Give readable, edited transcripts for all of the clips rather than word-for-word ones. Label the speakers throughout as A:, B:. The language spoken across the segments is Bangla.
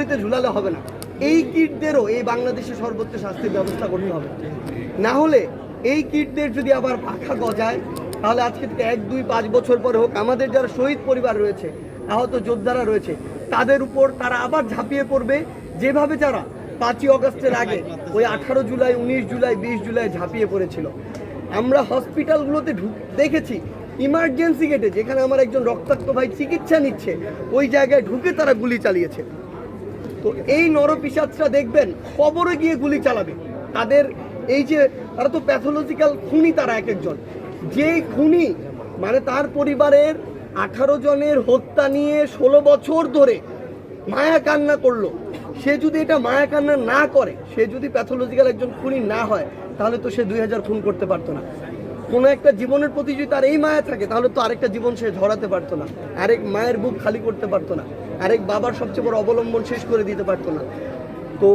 A: দড়িতে ঝুলালে হবে না, এই কিটদেরও এই বাংলাদেশে সর্বোচ্চ শাস্তির ব্যবস্থা করতে হবে। না হলে এই কিটদের যদি আবার পাখা গজায়, তাহলে আজকে থেকে 1, 2, 5 বছর পরে হোক, আমাদের যারা শহীদ পরিবার রয়েছে, আহত যোদ্ধারা রয়েছে, তাদের উপর তারা আবার ঝাঁপিয়ে পড়বে, যেভাবে যারা 5ই অগস্টের আগে ওই 18 জুলাই, 19 জুলাই, 20 জুলাই ঝাঁপিয়ে পড়েছিল। আমরা হসপিটালগুলোতে দেখেছি, ইমার্জেন্সি গেটে যেখানে আমার একজন রক্তাক্ত ভাই চিকিৎসা নিচ্ছে, ওই জায়গায় ঢুকে তারা গুলি চালিয়েছে। তো এই নরপিশাচরা দেখবেন কবরে গিয়ে গুলি চালাবে। তাদের এই যে তারা তো প্যাথোলজিক্যাল খুনি, তারা এক একজন, যেই খুনি মানে তার পরিবারের 18 জনের হত্যা নিয়ে 16 বছর ধরে মায়া কান্না করলো, সে যদি এটা মায়া কান্না না করে, সে যদি প্যাথোলজিক্যাল একজন খুনি না হয়, তাহলে তো সে 2000 খুন করতে পারতো না। কোনো একটা জীবনের প্রতি যদি তার এই মায়া থাকে, তাহলে তো আরেকটা জীবন সে ঝরাতে পারতো না, আরেক মায়ের বুক খালি করতে পারতো না, আরেক বাবার সবচেয়ে বড় অবলম্বন শেষ করে দিতে পারতো না। তো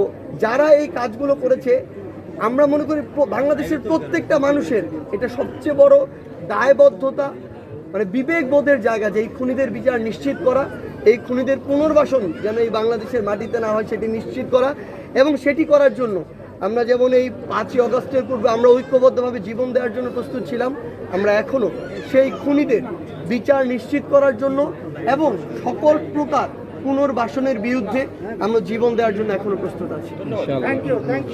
A: যারা এই কাজগুলো করেছে, আমরা মনে করি বাংলাদেশের প্রত্যেকটা মানুষের এটা সবচেয়ে বড় দায়বদ্ধতা, মানে বিবেকবোধের জায়গা, যে এই খুনিদের বিচার নিশ্চিত করা, এই খুনিদের পুনর্বাসন যেন এই বাংলাদেশের মাটিতে না হয় সেটি নিশ্চিত করা। এবং সেটি করার জন্য আমরা যেমন এই 5ই অগস্টের পূর্বে আমরা ঐক্যবদ্ধভাবে জীবন দেওয়ার জন্য প্রস্তুত ছিলাম, আমরা এখনও সেই খুনিদের বিচার নিশ্চিত করার জন্য এবং সকল প্রকার পুনর্বাসনের বিরুদ্ধে আমরা জীবন দেওয়ার জন্য এখনো প্রস্তুত আছি।
B: Thank you.